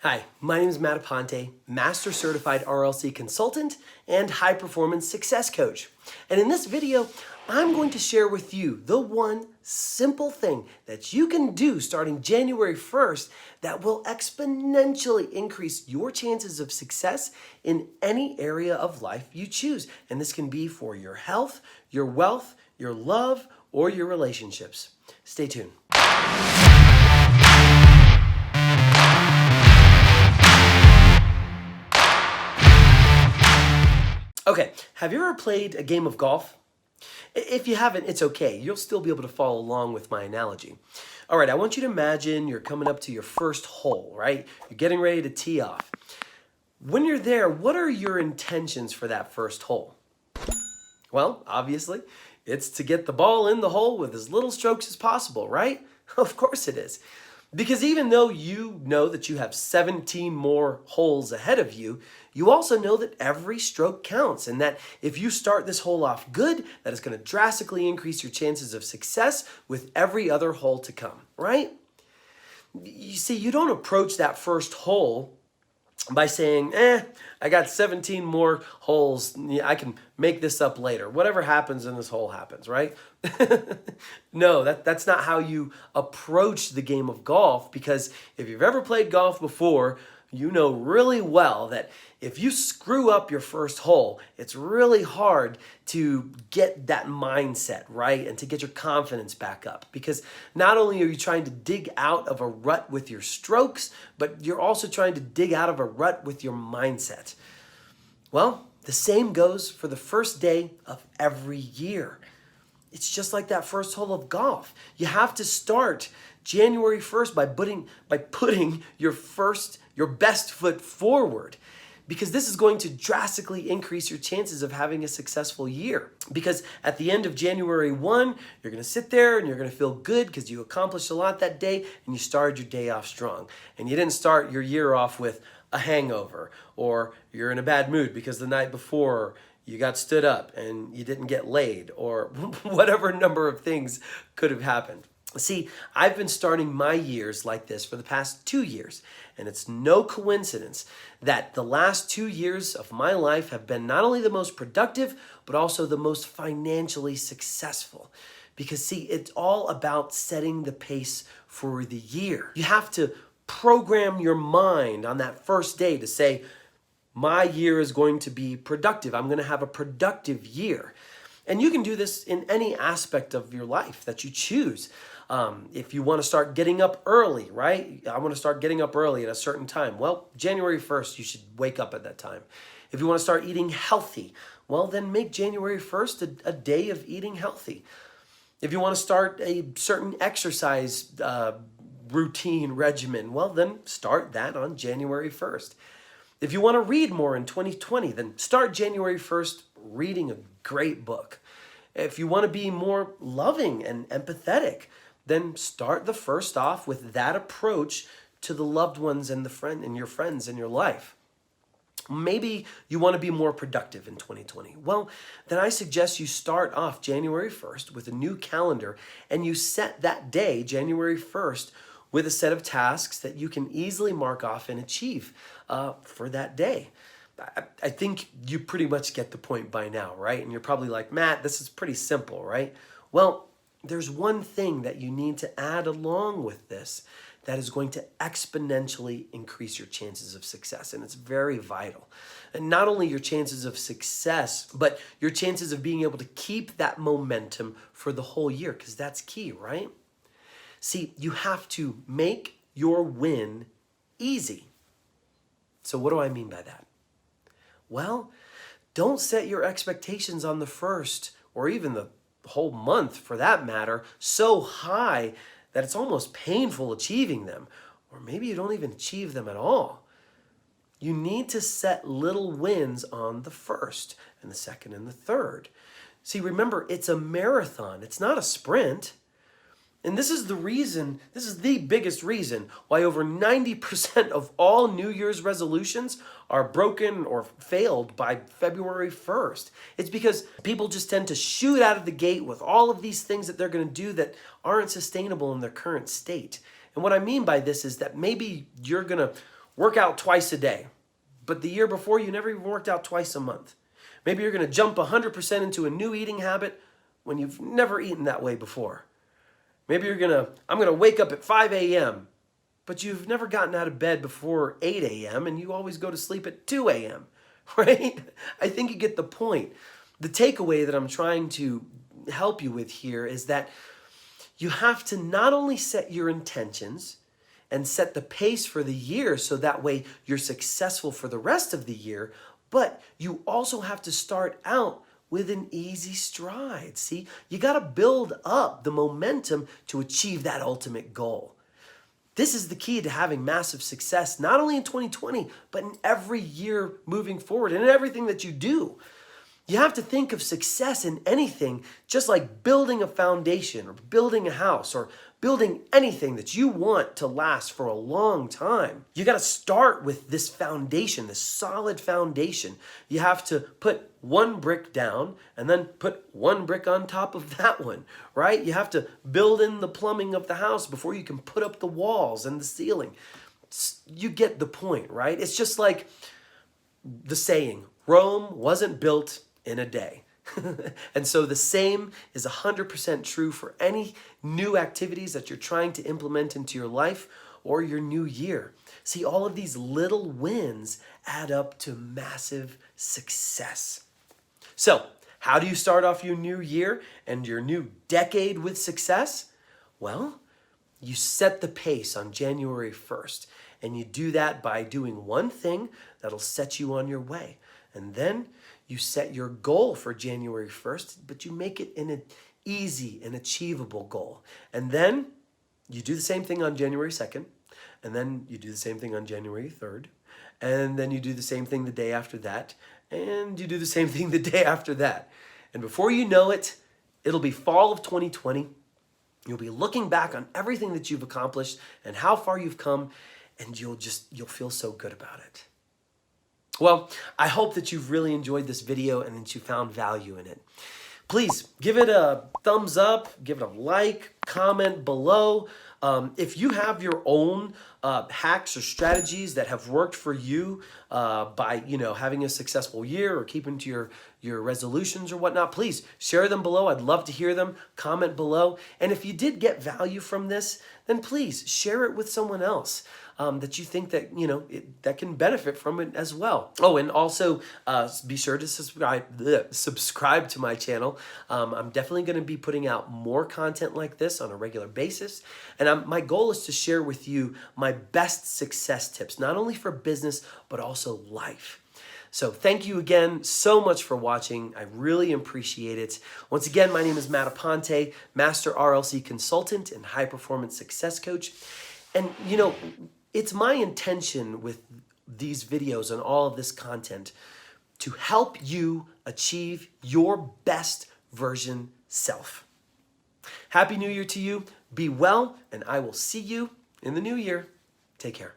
Hi, my name is Matt Aponte, Master Certified RLC Consultant and High Performance Success Coach. And in this video, I'm going to share with you the one simple thing that you can do starting January 1st that will exponentially increase your chances of success in any area of life you choose. And this can be for your health, your wealth, your love, or your relationships. Stay tuned. Okay, have you ever played a game of golf? If you haven't, it's okay. You'll still be able to follow along with my analogy. All right, I want you to imagine you're coming up to your first hole, right? You're getting ready to tee off. When you're there, what are your intentions for that first hole? Well, obviously, it's to get the ball in the hole with as little strokes as possible, right? Of course it is. Because even though you know that you have 17 more holes ahead of you, you also know that every stroke counts and that if you start this hole off good, that is going to drastically increase your chances of success with every other hole to come, right? You see, you don't approach that first hole by saying, I got 17 more holes. I can make this up later. Whatever happens in this hole happens, right? No, that's not how you approach the game of golf, because if you've ever played golf before, you know really well that if you screw up your first hole, it's really hard to get that mindset right and to get your confidence back up. Because not only are you trying to dig out of a rut with your strokes, but you're also trying to dig out of a rut with your mindset. Well, the same goes for the first day of every year. It's just like that first hole of golf. You have to start January 1st by putting your best foot forward, because this is going to drastically increase your chances of having a successful year. Because at the end of January 1, you're going to sit there and you're going to feel good because you accomplished a lot that day and you started your day off strong. And you didn't start your year off with a hangover, or you're in a bad mood because the night before you got stood up and you didn't get laid, or whatever number of things could have happened. See, I've been starting my years like this for the past 2 years, and it's no coincidence that the last 2 years of my life have been not only the most productive, but also the most financially successful. Because see, it's all about setting the pace for the year. You have to program your mind on that first day to say, my year is going to be productive. I'm going to have a productive year. And you can do this in any aspect of your life that you choose. If you want to start getting up early, right? I want to start getting up early at a certain time. Well, January 1st, you should wake up at that time. If you want to start eating healthy, well, then make January 1st a day of eating healthy. If you want to start a certain exercise routine regimen, well, then start that on January 1st. If you want to read more in 2020, then start January 1st reading a great book. If you want to be more loving and empathetic, then start the first off with that approach to the loved ones and your friends in your life. Maybe you want to be more productive in 2020. Well, then I suggest you start off January 1st with a new calendar, and you set that day, January 1st, with a set of tasks that you can easily mark off and achieve for that day. I think you pretty much get the point by now, right? And you're probably like, Matt, this is pretty simple, right? Well, there's one thing that you need to add along with this that is going to exponentially increase your chances of success, and it's very vital. And not only your chances of success, but your chances of being able to keep that momentum for the whole year, because that's key, right? See, you have to make your win easy. So what do I mean by that? Well, don't set your expectations on the first, or even the whole month for that matter, so high that it's almost painful achieving them, or maybe you don't even achieve them at all. You need to set little wins on the first and the second and the third. See, remember, it's a marathon. It's not a sprint. And this is the biggest reason why over 90% of all New Year's resolutions are broken or failed by February 1st. It's because people just tend to shoot out of the gate with all of these things that they're going to do that aren't sustainable in their current state. And what I mean by this is that maybe you're going to work out twice a day, but the year before you never even worked out twice a month. Maybe you're going to jump 100% into a new eating habit when you've never eaten that way before. Maybe I'm going to wake up at 5 a.m., but you've never gotten out of bed before 8 a.m. and you always go to sleep at 2 a.m., right? I think you get the point. The takeaway that I'm trying to help you with here is that you have to not only set your intentions and set the pace for the year so that way you're successful for the rest of the year, but you also have to start out with an easy stride. See, you got to build up the momentum to achieve that ultimate goal. This is the key to having massive success, not only in 2020, but in every year moving forward and in everything that you do. You have to think of success in anything just like building a foundation or building a house or building anything that you want to last for a long time. You got to start with this foundation, this solid foundation. You have to put one brick down and then put one brick on top of that one, right? You have to build in the plumbing of the house before you can put up the walls and the ceiling. You get the point, right? It's just like the saying, Rome wasn't built in a day. And so the same is 100% true for any new activities that you're trying to implement into your life or your new year. See, all of these little wins add up to massive success. So, how do you start off your new year and your new decade with success? Well, you set the pace on January 1st, and you do that by doing one thing that'll set you on your way. And then you set your goal for January 1st, but you make it an easy and achievable goal. And then you do the same thing on January 2nd, and then you do the same thing on January 3rd, and then you do the same thing the day after that, and you do the same thing the day after that. And before you know it, it'll be fall of 2020. You'll be looking back on everything that you've accomplished and how far you've come, and you'll feel so good about it. Well, I hope that you've really enjoyed this video and that you found value in it. Please give it a thumbs up, give it a like, comment below. If you have your own hacks or strategies that have worked for you by having a successful year or keeping to your resolutions or whatnot, please share them below. I'd love to hear them. Comment below. And if you did get value from this, then please share it with someone else that you think that that can benefit from it as well. Oh, and also be sure to subscribe to my channel. I'm definitely going to be putting out more content like this on a regular basis, and my goal is to share with you my best success tips, not only for business but also life. So thank you again so much for watching. I really appreciate it. Once again, my name is Matt Aponte, Master RLC Consultant and High Performance Success Coach. And it's my intention with these videos and all of this content to help you achieve your best version self. Happy New Year to you. Be well, and I will see you in the new year. Take care.